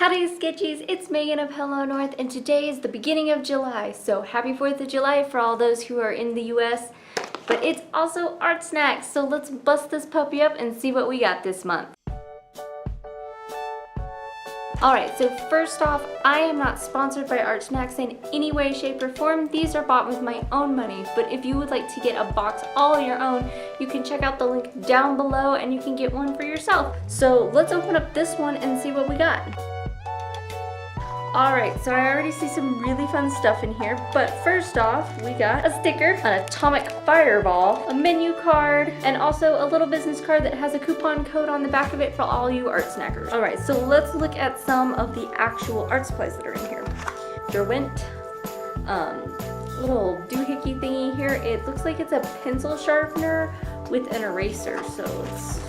Howdy Sketchies, it's Megan of Hello North, and today is the beginning of July, so happy 4th of July for all those who are in the US. But it's also ArtSnacks, so let's bust this puppy up and see what we got this month. Alright, so first off, I am not sponsored by ArtSnacks in any way, shape, or form. These are bought with my own money, but if you would like to get a box all your own, you can check out the link down below and you can get one for yourself. So let's open up this one and see what we got. Alright, so I already see some really fun stuff in here, but first off, we got a sticker, an atomic fireball, a menu card, and also a little business card that has a coupon code on the back of it for all you art snackers. Alright, so let's look at some of the actual art supplies that are in here. Derwent, little doohickey thingy here. It looks like it's a pencil sharpener with an eraser, so let's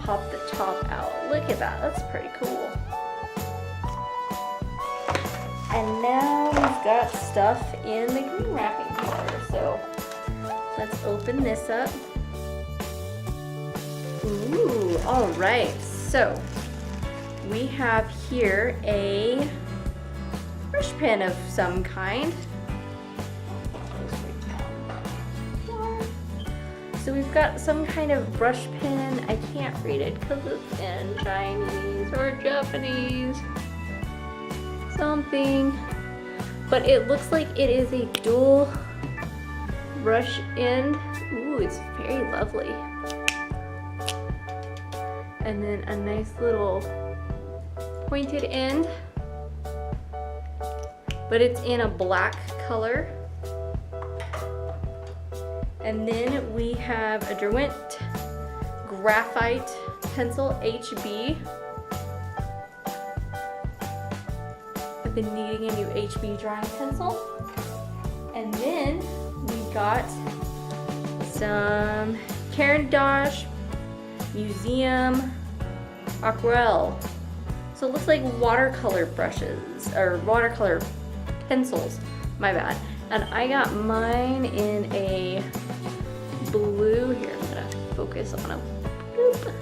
pop the top out. Look at that, that's pretty cool. And now we've got stuff in the green wrapping paper. So let's open this up. Ooh, all right. So we have here a brush pen of some kind. So we've got some kind of brush pen. I can't read it because it's in Chinese or Japanese. Something, but it looks like it is a dual brush end. Ooh, it's very lovely. And then a nice little pointed end, but it's in a black color. And then we have a Derwent graphite pencil HB. Been needing a new HB drawing pencil. And then we got some Caran d'Ache Museum Aquarelle. So it looks like watercolor brushes, or watercolor pencils, my bad. And I got mine in a blue, here I'm gonna focus on a boop.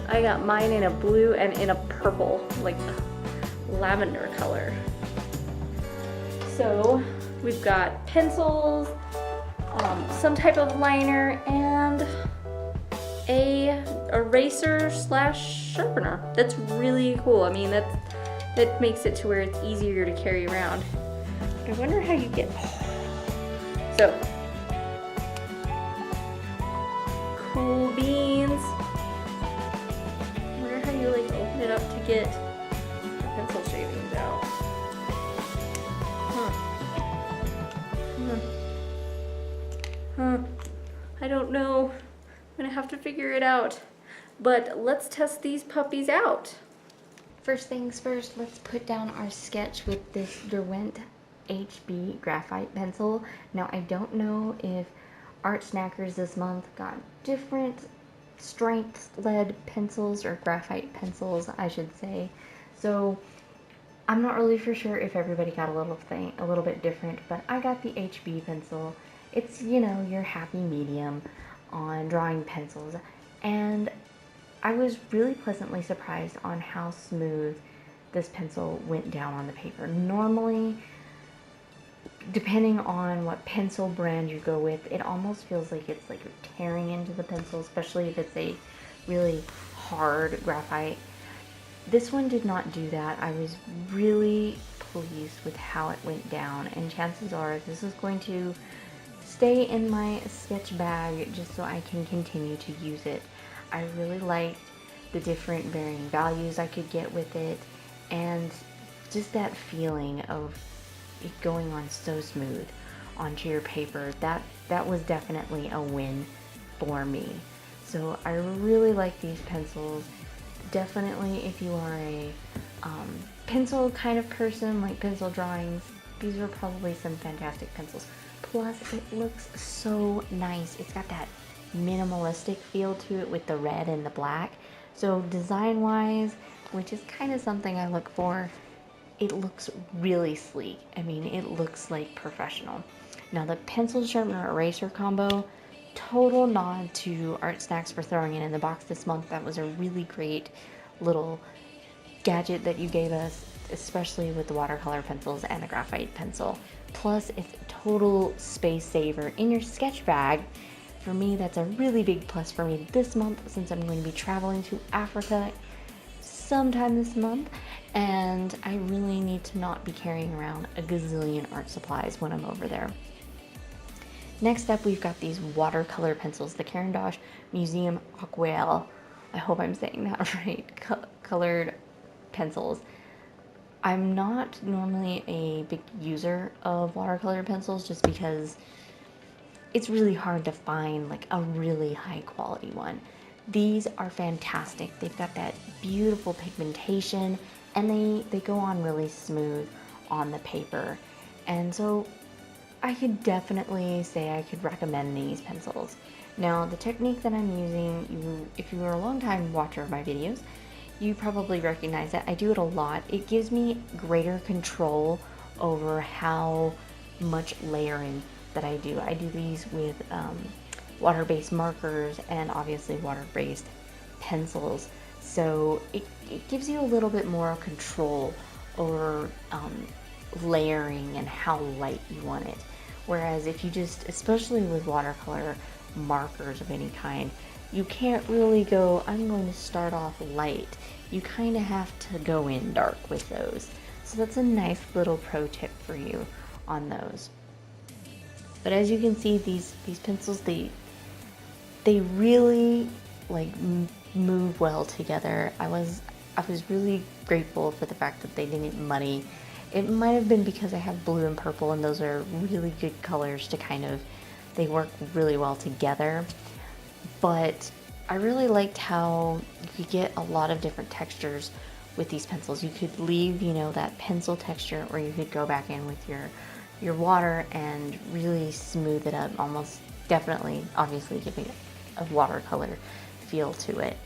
I got mine in a blue and in a purple, like lavender color. So we've got pencils, some type of liner, and a eraser slash sharpener. That's really cool. I mean, that makes it to where it's easier to carry around. But I wonder how you get. So cool beans. I wonder how you like open it up to get pencil shavings out. I don't know. I'm gonna have to figure it out. But let's test these puppies out. First things first, let's put down our sketch with this Derwent HB graphite pencil. Now, I don't know if Art Snackers this month got different strength-led pencils, or graphite pencils, I should say. So I'm not really for sure if everybody got a little bit different, but I got the HB pencil. It's, you know, your happy medium on drawing pencils, and I was really pleasantly surprised on how smooth this pencil went down on the paper. Normally, depending on what pencil brand you go with, it almost feels like it's like you're tearing into the pencil, especially if it's a really hard graphite. This one did not do that. I was really pleased with how it went down, and chances are this is going to stay in my sketch bag just so I can continue to use it. I really liked the different varying values I could get with it, and just that feeling of it going on so smooth onto your paper. That was definitely a win for me. So I really like these pencils. Definitely, if you are a pencil kind of person, like pencil drawings, these are probably some fantastic pencils. Plus, it looks so nice. It's got that minimalistic feel to it with the red and the black. So design-wise, which is kind of something I look for, it looks really sleek. I mean, it looks like professional. Now, the pencil sharpener eraser combo, total nod to ArtSnacks for throwing it in the box this month. That was a really great little gadget that you gave us, especially with the watercolor pencils and the graphite pencil. Plus, it's a total space saver in your sketch bag. For me, that's a really big plus for me this month, since I'm going to be traveling to Africa sometime this month, and I really need to not be carrying around a gazillion art supplies when I'm over there. Next up, we've got these watercolor pencils, the Caran d'Ache Museum Aquarelle. I hope I'm saying that right. Colored pencils. I'm not normally a big user of watercolor pencils just because it's really hard to find like a really high quality one. These are fantastic. They've got that beautiful pigmentation, and they go on really smooth on the paper. And so I could definitely say I could recommend these pencils. Now, the technique that I'm using, if you are a long time watcher of my videos, you probably recognize it. I do it a lot. It gives me greater control over how much layering that I do. I do these with water-based markers and obviously water-based pencils. So it gives you a little bit more control over layering and how light you want it. Whereas if you just, especially with watercolor markers of any kind, you can't really go, I'm going to start off light. You kind of have to go in dark with those. So that's a nice little pro tip for you on those. But as you can see, these pencils, they really like move well together. I was really grateful for the fact that they didn't muddy. It might have been because I have blue and purple, and those are really good colors to kind of, they work really well together. But I really liked how you could get a lot of different textures with these pencils. You could leave, you know, that pencil texture, or you could go back in with your water and really smooth it up, almost definitely, obviously giving it a watercolor feel to it.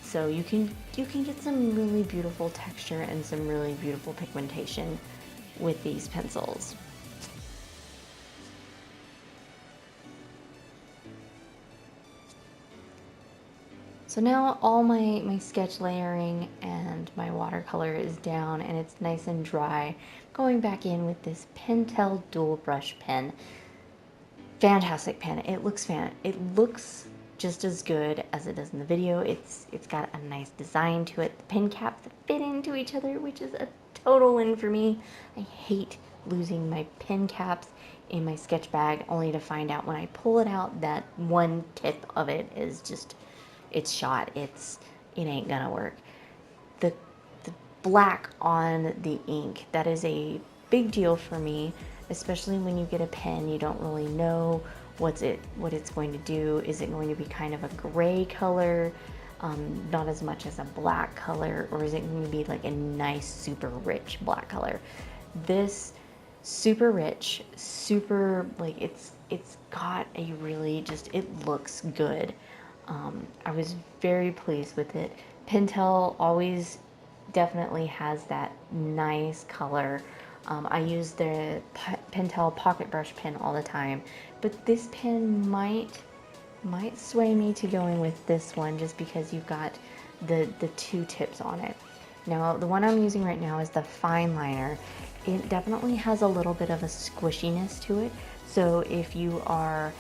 So you can get some really beautiful texture and some really beautiful pigmentation with these pencils. So now all my sketch layering and my watercolor is down and it's nice and dry. Going back in with this Pentel dual brush pen. Fantastic pen. It looks looks just as good as it does in the video. It's got a nice design to it. The pen caps fit into each other, which is a total win for me. I hate losing my pen caps in my sketch bag, only to find out when I pull it out that one tip of it is just, it's shot. It ain't gonna work. The black on the ink, that is a big deal for me, especially when you get a pen, you don't really know what it's going to do. Is it going to be kind of a gray color, not as much as a black color, or is it going to be like a nice super rich black color? This super rich, super, like, it's got a really just, it looks good. I was very pleased with it. Pentel always definitely has that nice color. I use the Pentel pocket brush pen all the time, but this pen might sway me to going with this one just because you've got the two tips on it. Now, the one I'm using right now is the fine liner. It definitely has a little bit of a squishiness to it, so if you are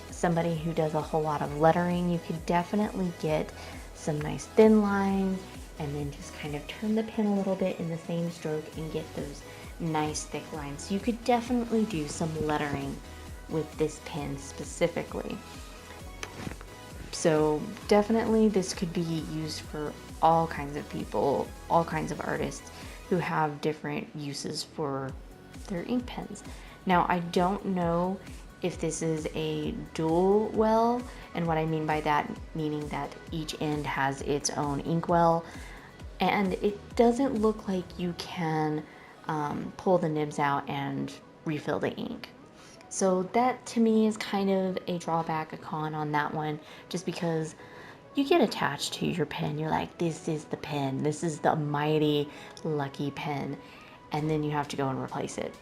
somebody who does a whole lot of lettering, you could definitely get some nice thin lines and then just kind of turn the pen a little bit in the same stroke and get those nice thick lines. You could definitely do some lettering with this pen specifically. So definitely this could be used for all kinds of people, all kinds of artists who have different uses for their ink pens. Now, I don't know if this is a dual well, and what I mean by that, meaning that each end has its own inkwell, and it doesn't look like you can pull the nibs out and refill the ink. So that to me is kind of a drawback, a con on that one, just because you get attached to your pen. You're like, this is the pen, this is the mighty lucky pen, and then you have to go and replace it.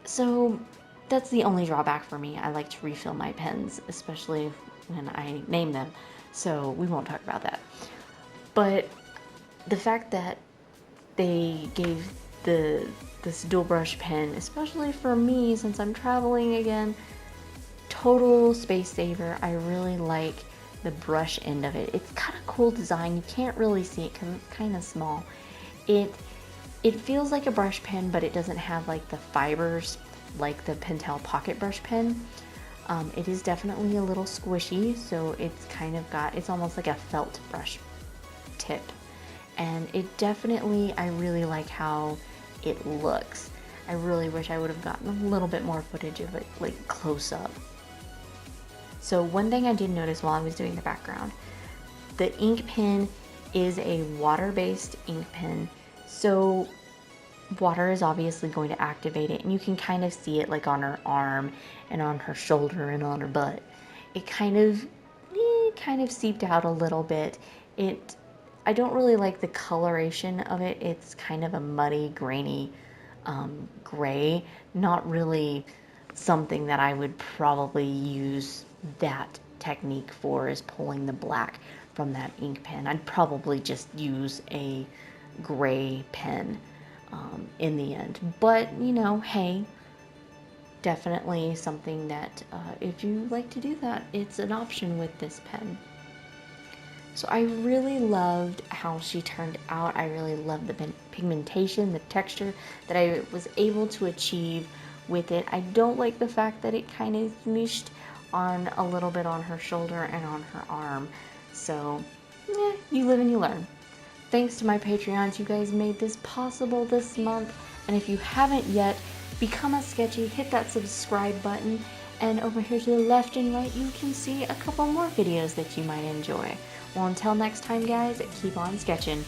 So that's the only drawback for me. I like to refill my pens, especially when I name them, so we won't talk about that. But the fact that they gave this dual brush pen, especially for me since I'm traveling again, total space saver. I really like the brush end of it. It's got a cool design. You can't really see it because it's kind of small. It feels like a brush pen, but it doesn't have like the fibers like the Pentel Pocket Brush Pen. It is definitely a little squishy, so it's kind of got, it's almost like a felt brush tip. And it definitely, I really like how it looks. I really wish I would have gotten a little bit more footage of it, like close up. So one thing I did notice while I was doing the background, the ink pen is a water-based ink pen. So water is obviously going to activate it, and you can kind of see it like on her arm and on her shoulder and on her butt. It kind of seeped out a little bit. I don't really like the coloration of it. It's kind of a muddy, grainy gray. Not really something that I would probably use that technique for, is pulling the black from that ink pen. I'd probably just use a gray pen in the end. But, you know, hey, definitely something that if you like to do that, it's an option with this pen. So I really loved how she turned out. I really loved the pigmentation, the texture that I was able to achieve with it. I don't like the fact that it kind of smooshed on a little bit on her shoulder and on her arm. So, yeah, you live and you learn. Thanks to my Patreons, you guys made this possible this month. And if you haven't yet, become a sketchy, hit that subscribe button, and over here to the left and right, you can see a couple more videos that you might enjoy. Well, until next time, guys, keep on sketching.